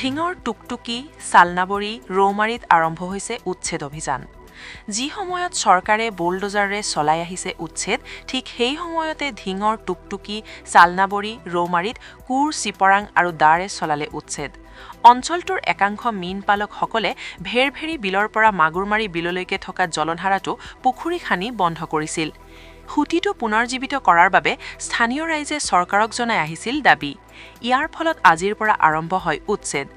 ঢিঙৰ টুকটুকি, চালনাবৰী, ৰৌমাৰীত আৰম্ভ হৈছে উচ্ছেদ অভিযান। যি সময়ত চৰকাৰে বুলডোজাৰে চলাই আহিছে উচ্ছেদ, ঠিক সেই সময়তে ঢিঙৰ টুকটুকি, চালনাবৰী, ৰৌমাৰীত কোৰ, চিপৰাং আৰু দাৰে চলালে উচ্ছেদ। অঞ্চলটোৰ একাংশ মীন পালকসকলে ভেৰভেৰী বিলৰ পৰা মাগুৰমাৰী বিললৈকে থকা জলধাৰাটো পুখুৰী খানি বন্ধ কৰিছিল। সুতিটো পুনৰ্জীৱিত কৰাৰ বাবে স্থানীয় ৰাইজে চৰকাৰক জনাই আহিছিল দাবী। ইয়াৰ ফলত আজিৰ পৰা আৰম্ভ হয় উচ্ছেদ।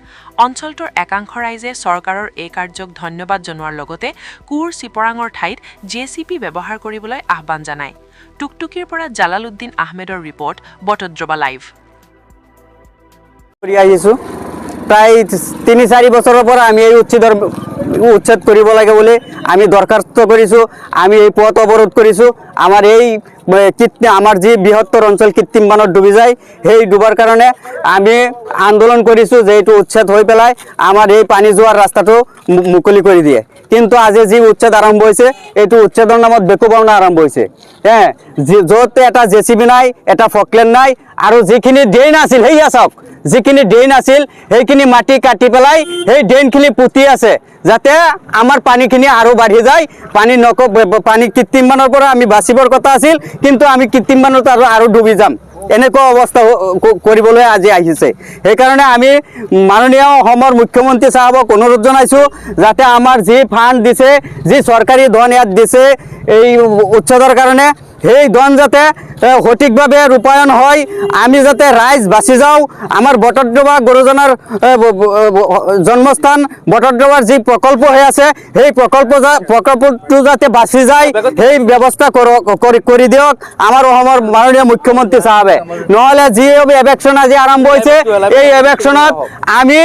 অঞ্চলটোৰ একাংশ ৰাইজে চৰকাৰৰ এই কাৰ্যক ধন্যবাদ জনোৱাৰ লগতে কোৰ, চিপৰাঙৰ ঠাইত JCB ব্যৱহাৰ কৰিবলৈ আহ্বান জনায়। টুকটুকিৰ পৰা জালাল উদ্দিন আহমেদৰ ৰিপৰ্ট, বটদ্ৰৱা লাইভ। প্ৰায় ৩-৪ বছৰৰ পৰা আমি এই উচ্ছেদ কৰিব লাগে বুলি আমি দৰখাস্ত কৰিছোঁ। আমি এই পথ অৱৰোধ কৰিছোঁ। আমাৰ যি বৃহত্তৰ অঞ্চল কৃত্ৰিম বানত ডুবি যায়, সেই ডুবাৰ কাৰণে আমি আন্দোলন কৰিছোঁ যে এইটো উচ্ছেদ হৈ পেলাই আমাৰ এই পানী যোৱাৰ ৰাস্তাটো মুকলি কৰি দিয়ে। কিন্তু আজি যি উচ্ছেদ আৰম্ভ হৈছে, এইটো উচ্ছেদৰ নামত বেকুবাওনা আৰম্ভ হৈছে। য'ত এটা JCB নাই, এটা ফকলেন নাই, আৰু যিখিনি ড্ৰেইন আছিল সেয়া চাওক, যিখিনি ড্ৰেইন আছিল সেইখিনি মাটি কাটি পেলাই সেই ড্ৰেইনখিনি পুতি আছে যাতে আমাৰ পানীখিনি আৰু বাঢ়ি যায়। পানী কৃত্ৰিম বানৰ পৰা আমি বাচিবৰ কথা আছিল, কিন্তু আমি কৃত্ৰিম বানত আৰু ডুবি যাম, এনেকুৱা অৱস্থা কৰিবলৈ আজি আহিছে। সেইকাৰণে আমি মাননীয় অসমৰ মুখ্যমন্ত্ৰী চাহাবক অনুৰোধ জনাইছোঁ যাতে আমাৰ যি ফাণ্ড দিছে, যি চৰকাৰী ধন ইয়াত দিছে এই উচ্ছেদৰ কাৰণে, সেই ধন যাতে সঠিকভাৱে ৰূপায়ণ হয়, আমি যাতে ৰাইজ বাচি যাওঁ। আমাৰ বটদ্ৰৱা গুৰুজনাৰ জন্মস্থান বটদ্ৰৱাৰ যি প্ৰকল্প হৈ আছে, সেই প্ৰকল্পটো যাতে বাচি যায়, সেই ব্যৱস্থা কৰি দিয়ক আমাৰ অসমৰ মাননীয় মুখ্যমন্ত্ৰী চাহাবে। নহ'লে যি এভেকশ্যন আজি আৰম্ভ হৈছে, এই এভেকশ্যনত আমি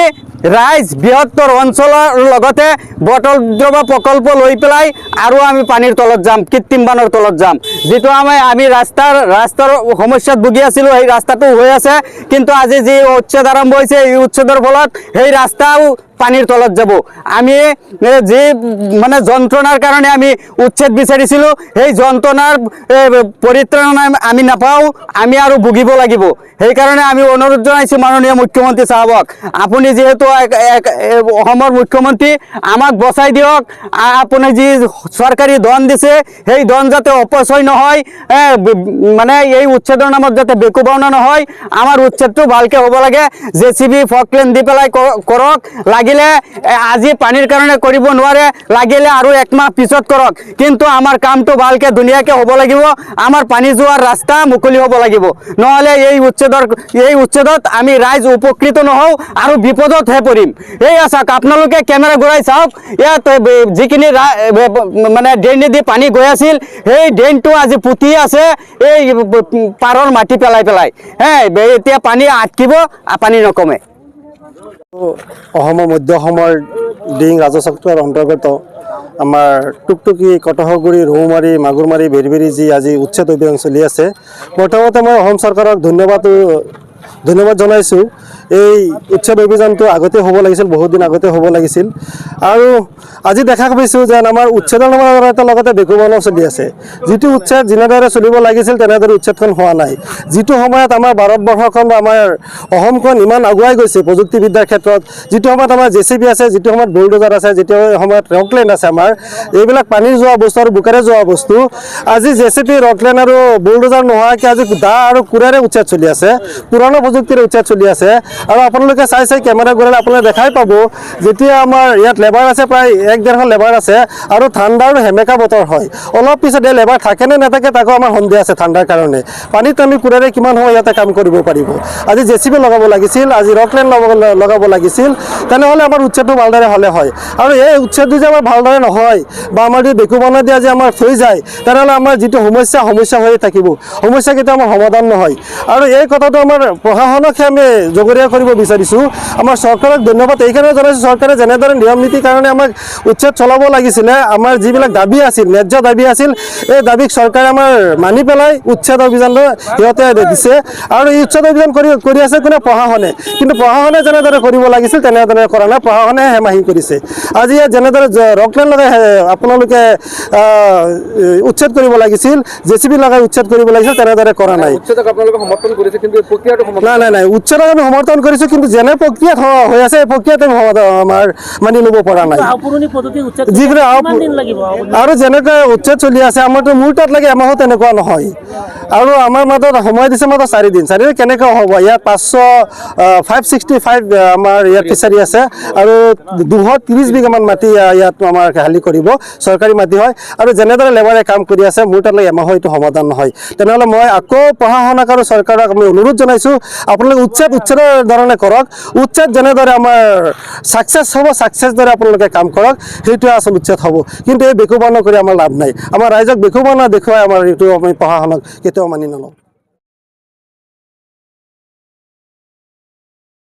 ৰাইজ বৃহত্তৰ অঞ্চলৰ লগতে বটদ্ৰৱা প্ৰকল্প লৈ পেলাই আৰু আমি পানীৰ তলত যাম, কৃত্ৰিম বানৰ তলত যাম। যিটো আমি ৰাস্তাৰ সমস্যাত ভুগি আছিলোঁ, সেই ৰাস্তাটো হৈ আছে, কিন্তু আজি যি উচ্ছেদ আৰম্ভ হৈছে, এই উচ্ছেদৰ ফলত সেই ৰাস্তাও পানীৰ তলত যাব। আমি যি যন্ত্ৰণাৰ কাৰণে আমি উচ্ছেদ বিচাৰিছিলোঁ, সেই যন্ত্ৰণাৰ পৰিত্ৰাণ আমি নাপাওঁ, আমি আৰু ভুগিব লাগিব। সেইকাৰণে আমি অনুৰোধ জনাইছোঁ মাননীয় মুখ্যমন্ত্ৰী চাহাবক, আপুনি যিহেতু অসমৰ মুখ্যমন্ত্ৰী, আমাক বচাই দিয়ক। আপুনি যি চৰকাৰী ধন দিছে, সেই ধন যাতে অপচয় নহয়, এই উচ্ছেদৰ নামত যাতে বেকুবাওনা নহয়। আমাৰ উচ্ছেদটো ভালকৈ হ'ব লাগে। JCB ফকলেন দি পেলাই কৰক, লাগিলে আজি পানীৰ কাৰণে কৰিব নোৱাৰে, লাগিলে আৰু 1 মাহ পিছত কৰক, কিন্তু আমাৰ কামটো ভালকৈ ধুনীয়াকৈ হ'ব লাগিব। আমাৰ পানী যোৱাৰ ৰাস্তা মুকলি হ'ব লাগিব, নহ'লে এই উচ্ছেদত আমি ৰাইজ উপকৃত নহওঁ আৰু বিপদতহে পৰিম। এয়া চাওক, আপোনালোকে কেমেৰা ঘূৰাই চাওক, ইয়াত যিখিনি ড্ৰেইনেদি পানী গৈ আছিল, সেই ড্ৰেইনটো আজি পুতি আছে এই পাৰৰ মাটি পেলাই এতিয়া পানী আটকিব, পানী নকমে। অসমৰ মধ্য অসমৰ ডিং ৰাজচক্ৰৰ অন্তৰ্গত আমাৰ টুকটুকি, কটহগুৰি, ৰৌমাৰী, মাগুৰমাৰী, ভেৰভেৰী যি আজি উচ্ছেদ অভিযান চলি আছে, প্ৰথমতে মই অসম চৰকাৰক ধন্যবাদ জনাইছোঁ। এই উচ্ছেদ অভিযানটো আগতে হ'ব লাগিছিল, বহুত দিন আগতে হ'ব লাগিছিল। আৰু আজি দেখা পাইছোঁ যে আমাৰ উচ্ছেদৰ লগতে বেকুবাওনাও চলি আছে। যিটো উচ্ছেদ যেনেদৰে চলিব লাগিছিল তেনেদৰে উচ্ছেদখন হোৱা নাই। যিটো সময়ত আমাৰ ভাৰতবৰ্ষখন বা আমাৰ অসমখন ইমান আগুৱাই গৈছে প্ৰযুক্তিবিদ্যাৰ ক্ষেত্ৰত, যিটো সময়ত আমাৰ JCB আছে, যিটো সময়ত বুলডোজাৰ আছে, যিটো সময়ত ৰকলেন আছে, আমাৰ এইবিলাক পানীৰ যোৱা বস্তু আৰু বোকাৰে যোৱা বস্তু, আজি JCB, ৰকলেন আৰু বুলডোজাৰ নোহোৱাকৈ আজি দা আৰু কোৰেৰে উচ্ছেদ চলি আছে, পুৰণা প্ৰযুক্তিৰে উচ্ছেদ চলি আছে। আৰু আপোনালোকে চাই কেমেৰা ঘূৰালে আপোনালোকে দেখাই পাব, যেতিয়া আমাৰ ইয়াত লেবাৰ আছে, প্ৰায় 1-1.5 লেবাৰ আছে, আৰু ঠাণ্ডা আৰু সেমেকা বতৰ হয়। অলপ পিছত এই লেবাৰ থাকেনে নাথাকে তাকো আমাৰ সন্দেহ আছে ঠাণ্ডাৰ কাৰণে। পানীত আমি কোৰেৰে কিমান সময় ইয়াতে কাম কৰিব পাৰিব? আজি JCB লগাব লাগিছিল, আজি ৰকলেন লগাব লাগিছিল, তেনেহ'লে আমাৰ উচ্ছেদটো ভালদৰে হ'লে হয়। আৰু এই উচ্ছেদটো যে আমাৰ ভালদৰে নহয় বা আমাৰ যদি বেকুবাওনা দিয়া যে আমাৰ থৈ যায়, তেনেহ'লে আমাৰ যিটো সমস্যা হৈয়ে থাকিব, সমস্যা কেতিয়াও আমাৰ সমাধান নহয়। আৰু এই কথাটো আমাৰ প্ৰশাসনকহে আমি জগৰীয়া কৰিব বিচাৰিছোঁ। আমাৰ চৰকাৰক ধন্যবাদ এইকাৰণে জনাইছোঁ, চৰকাৰে যেনেদৰে নিয়ম নীতিৰ কাৰণে আমাক উচ্ছেদ চলাব লাগিছিলে, আমাৰ যিবিলাক দাবী আছিল, ন্যায্য দাবী আছিল, এই দাবীক চৰকাৰে আমাৰ মানি পেলাই উচ্ছেদ অভিযানটো সিহঁতে দিছে। আৰু এই উচ্ছেদ অভিযান কৰি আছে কোনে? প্ৰশাসনে। কিন্তু প্ৰশাসনে যেনেদৰে কৰিব লাগিছিল তেনেদৰে কৰা নাই, প্ৰশাসনে হেমাহি কৰিছে। আজি ইয়াত যেনেদৰে ৰকলেন লগাই আপোনালোকে উচ্ছেদ কৰিব লাগিছিল, JCB লগাই উচ্ছেদ কৰিব লাগিছিল, তেনেদৰে কৰা নাই। উচ্ছেদক আপোনালোকে সমৰ্থন কৰিছে, কিন্তু প্ৰক্ৰিয়াটো নাই, উচ্ছেদক আমি সমৰ্থন কৰিছোঁ, কিন্তু যেনে প্ৰক্ৰিয়াত হৈ আছে এই প্ৰক্ৰিয়াতে আমাৰ মানি ল'ব পৰা নাই। পুৰণি পদ্ধতি উচ্ছেদ যিকোনো কিমান দিন লাগিব? আৰু যেনেকৈ উচ্ছেদ চলি আছে আমাৰতো মোৰ তাত লাগে এমাহো তেনেকুৱা নহয়। আৰু আমাৰ মাজত সময় দিছে মাত্ৰ 4 দিন। 4 দিন কেনেকৈ হ'ব? ইয়াত 565 আমাৰ ইয়াত ফিচাৰী আছে আৰু 230 বিঘামান মাটি ইয়াত আমাৰ খালী কৰিব, চৰকাৰী মাটি হয়। আৰু যেনেদৰে লেবাৰে কাম কৰি আছে মোৰ তাত লাগে এমাহো এইটো সমাধান নহয়। তেনেহ'লে মই আকৌ প্ৰশাসনক আৰু চৰকাৰক আমি অনুৰোধ জনাইছোঁ, আপোনালোকে উচ্ছেদৰ ধৰণে কৰক। উচ্ছেদ যেনেদৰে আমাৰ ছাকচেছ হ'ব, ছাকচেছ দৰে আপোনালোকে কাম কৰক, সেইটোৱে আচল উচ্ছেদ হ'ব। কিন্তু এই বেকুবানা কৰি আমাৰ লাভ নাই। আমাৰ ৰাইজক বেকুবানা দেখুৱাই আমাৰ এইটো আমি প্ৰশাসনক কেতিয়াও মানি নলওঁ।